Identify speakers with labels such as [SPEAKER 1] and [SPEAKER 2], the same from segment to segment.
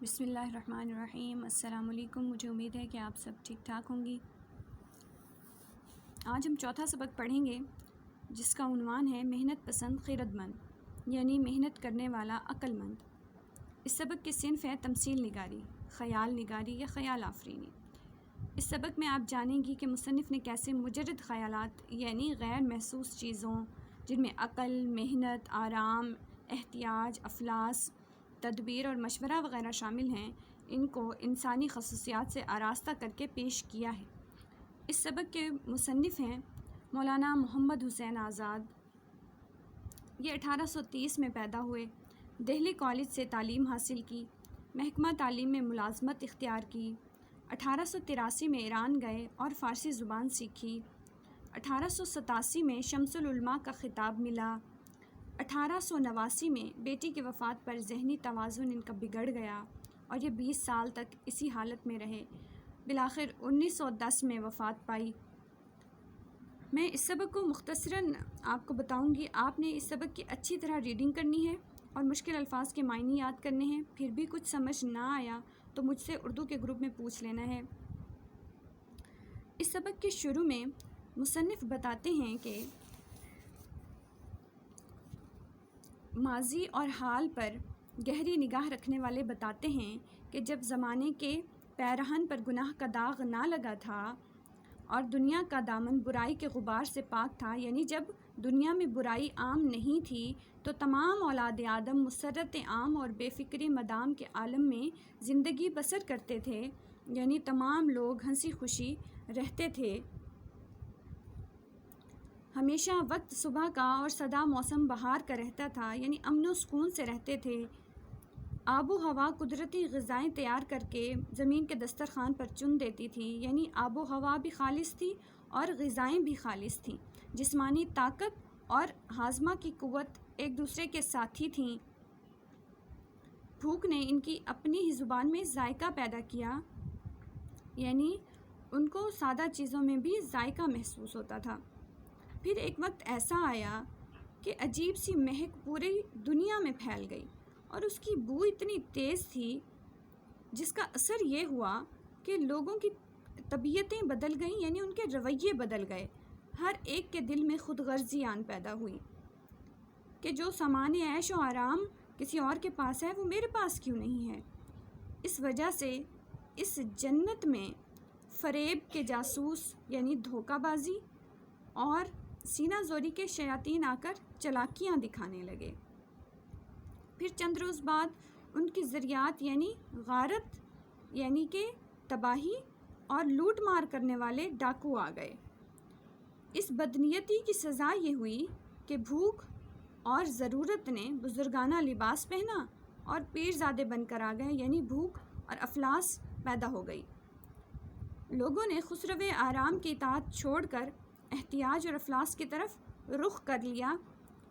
[SPEAKER 1] بسم اللہ الرحمن الرحیم۔ السلام علیکم۔ مجھے امید ہے کہ آپ سب ٹھیک ٹھاک ہوں گی۔ آج ہم چوتھا سبق پڑھیں گے جس کا عنوان ہے محنت پسند خیرت مند، یعنی محنت کرنے والا عقل مند۔ اس سبق کی صنف ہے تمثیل نگاری، خیال نگاری یا خیال آفرینی۔ اس سبق میں آپ جانیں گی کہ مصنف نے کیسے مجرد خیالات یعنی غیر محسوس چیزوں جن میں عقل، محنت، آرام، احتیاج، افلاس، تدبیر اور مشورہ وغیرہ شامل ہیں، ان کو انسانی خصوصیات سے آراستہ کر کے پیش کیا ہے۔ اس سبق کے مصنف ہیں مولانا محمد حسین آزاد۔ یہ 1830 میں پیدا ہوئے، دہلی کالج سے تعلیم حاصل کی، محکمہ تعلیم میں ملازمت اختیار کی، 1883 میں ایران گئے اور فارسی زبان سیکھی، 1887 میں شمس العلماء کا خطاب ملا، 1889 میں بیٹی کی وفات پر ذہنی توازن ان کا بگڑ گیا اور یہ 20 سال تک اسی حالت میں رہے، بالآخر 1910 میں وفات پائی۔ میں اس سبق کو مختصراً آپ کو بتاؤں گی۔ آپ نے اس سبق کی اچھی طرح ریڈنگ کرنی ہے اور مشکل الفاظ کے معنی یاد کرنے ہیں۔ پھر بھی کچھ سمجھ نہ آیا تو مجھ سے اردو کے گروپ میں پوچھ لینا ہے۔ اس سبق کے شروع میں مصنف بتاتے ہیں کہ ماضی اور حال پر گہری نگاہ رکھنے والے بتاتے ہیں کہ جب زمانے کے پیرہن پر گناہ کا داغ نہ لگا تھا اور دنیا کا دامن برائی کے غبار سے پاک تھا، یعنی جب دنیا میں برائی عام نہیں تھی تو تمام اولاد آدم مسرت عام اور بے فکری مدام کے عالم میں زندگی بسر کرتے تھے، یعنی تمام لوگ ہنسی خوشی رہتے تھے، ہمیشہ وقت صبح کا اور سدا موسم بہار کا رہتا تھا، یعنی امن و سکون سے رہتے تھے، آب و ہوا قدرتی غذائیں تیار کر کے زمین کے دسترخوان پر چن دیتی تھی، یعنی آب و ہوا بھی خالص تھی اور غذائیں بھی خالص تھیں، جسمانی طاقت اور ہاضمہ کی قوت ایک دوسرے کے ساتھی تھیں، بھوک نے ان کی اپنی ہی زبان میں ذائقہ پیدا کیا، یعنی ان کو سادہ چیزوں میں بھی ذائقہ محسوس ہوتا تھا۔ پھر ایک وقت ایسا آیا کہ عجیب سی مہک پوری دنیا میں پھیل گئی اور اس کی بو اتنی تیز تھی جس کا اثر یہ ہوا کہ لوگوں کی طبیعتیں بدل گئیں، یعنی ان کے رویے بدل گئے، ہر ایک کے دل میں خود غرضی آن پیدا ہوئی کہ جو سامان عیش و آرام کسی اور کے پاس ہے وہ میرے پاس کیوں نہیں ہے۔ اس وجہ سے اس جنت میں فریب کے جاسوس یعنی دھوکہ بازی اور سینہ زوری کے شیاطین آ کر چالاکیاں دکھانے لگے۔ پھر چند روز بعد ان کی ذریات یعنی غارت یعنی کہ تباہی اور لوٹ مار کرنے والے ڈاکو آ گئے۔ اس بدنیتی کی سزا یہ ہوئی کہ بھوک اور ضرورت نے بزرگانہ لباس پہنا اور پیرزادے بن کر آ گئے، یعنی بھوک اور افلاس پیدا ہو گئی۔ لوگوں نے خسرو آرام کی اطاعت چھوڑ کر احتیاج اور افلاس کی طرف رخ کر لیا،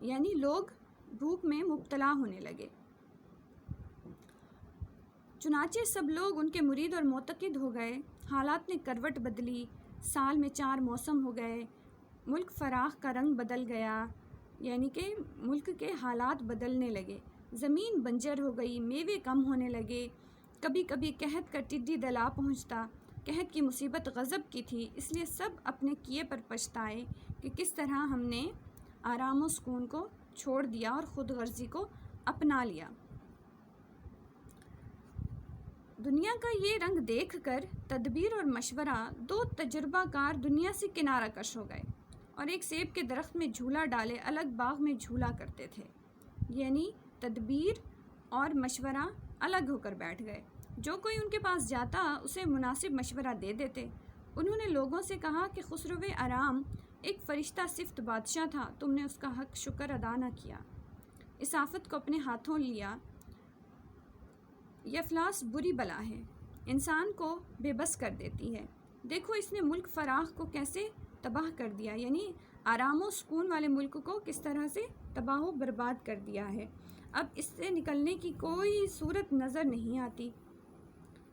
[SPEAKER 1] یعنی لوگ بھوک میں مبتلا ہونے لگے۔ چنانچہ سب لوگ ان کے مرید اور معتقد ہو گئے، حالات نے کروٹ بدلی، سال میں 4 موسم ہو گئے، ملک فراخ کا رنگ بدل گیا، یعنی کہ ملک کے حالات بدلنے لگے، زمین بنجر ہو گئی، میوے کم ہونے لگے، کبھی کبھی قحط کا ٹڈی دل آ پہنچتا۔ قحط کی مصیبت غضب کی تھی، اس لیے سب اپنے کیے پر پچھتائے کہ کس طرح ہم نے آرام و سکون کو چھوڑ دیا اور خود غرضی کو اپنا لیا۔ دنیا کا یہ رنگ دیکھ کر تدبیر اور مشورہ 2 تجربہ کار دنیا سے کنارہ کش ہو گئے اور ایک سیب کے درخت میں جھولا ڈالے الگ باغ میں جھولا کرتے تھے، یعنی تدبیر اور مشورہ الگ ہو کر بیٹھ گئے، جو کوئی ان کے پاس جاتا اسے مناسب مشورہ دے دیتے۔ انہوں نے لوگوں سے کہا کہ خسرو آرام ایک فرشتہ صفت بادشاہ تھا، تم نے اس کا حق شکر ادا نہ کیا، اس آفت کو اپنے ہاتھوں لیا، یہ افلاس بری بلا ہے، انسان کو بے بس کر دیتی ہے، دیکھو اس نے ملک فراخ کو کیسے تباہ کر دیا، یعنی آرام و سکون والے ملک کو کس طرح سے تباہ و برباد کر دیا ہے، اب اس سے نکلنے کی کوئی صورت نظر نہیں آتی۔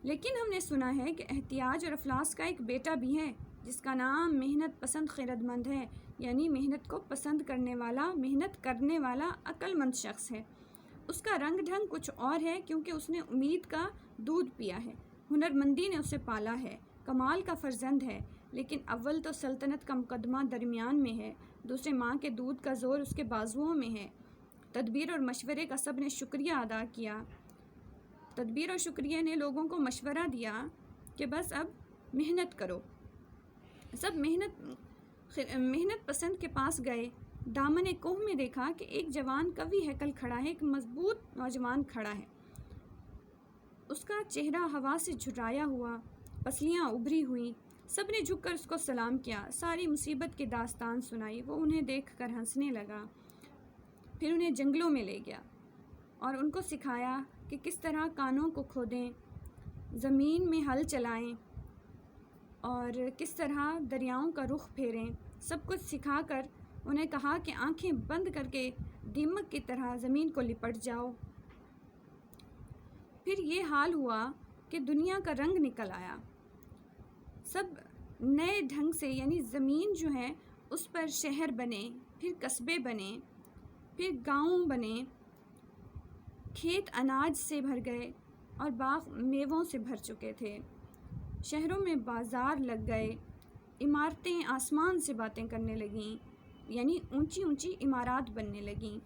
[SPEAKER 1] لیکن ہم نے سنا ہے کہ احتیاج اور افلاس کا ایک بیٹا بھی ہے جس کا نام محنت پسند خیرت مند ہے، یعنی محنت کو پسند کرنے والا، محنت کرنے والا عقل مند شخص ہے۔ اس کا رنگ ڈھنگ کچھ اور ہے کیونکہ اس نے امید کا دودھ پیا ہے، ہنرمندی نے اسے پالا ہے، کمال کا فرزند ہے، لیکن اول تو سلطنت کا مقدمہ درمیان میں ہے، دوسرے ماں کے دودھ کا زور اس کے بازوؤں میں ہے۔ تدبیر اور مشورے کا سب نے شکریہ ادا کیا۔ تدبیر اور شکریہ نے لوگوں کو مشورہ دیا کہ بس اب محنت کرو۔ سب محنت پسند کے پاس گئے۔ دامن کوہ میں دیکھا کہ ایک جوان قوی ہیکل کھڑا ہے، ایک مضبوط نوجوان کھڑا ہے۔ اس کا چہرہ ہوا سے جھرایا ہوا، پسلیاں ابھری ہوئیں۔ سب نے جھک کر اس کو سلام کیا، ساری مصیبت کی داستان سنائی۔ وہ انہیں دیکھ کر ہنسنے لگا، پھر انہیں جنگلوں میں لے گیا اور ان کو سکھایا کہ کس طرح کانوں کو کھودیں، زمین میں ہل چلائیں اور کس طرح دریاؤں کا رخ پھیریں۔ سب کچھ سکھا کر انہیں کہا کہ آنکھیں بند کر کے دیمک کی طرح زمین کو لپٹ جاؤ۔ پھر یہ حال ہوا کہ دنیا کا رنگ نکل آیا، سب نئے ڈھنگ سے، یعنی زمین جو ہے اس پر شہر بنے، پھر قصبے بنے، پھر گاؤں بنے، کھیت اناج سے بھر گئے اور باغ میووں سے بھر چکے تھے، شہروں میں بازار لگ گئے، عمارتیں آسمان سے باتیں کرنے لگیں، یعنی اونچی اونچی عمارات بننے لگیں۔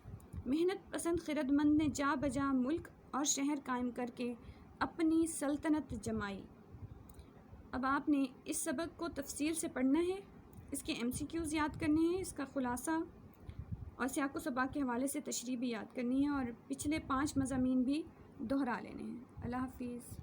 [SPEAKER 1] محنت پسند خردمند نے جا بجا ملک اور شہر قائم کر کے اپنی سلطنت جمائی۔ اب آپ نے اس سبق کو تفصیل سے پڑھنا ہے، اس کے MCQs یاد کرنے ہیں، اس کا خلاصہ اور سیاق و سباق کے حوالے سے تشریح بھی یاد کرنی ہے اور پچھلے 5 مضامین بھی دہرا لینے ہیں۔ اللہ حافظ۔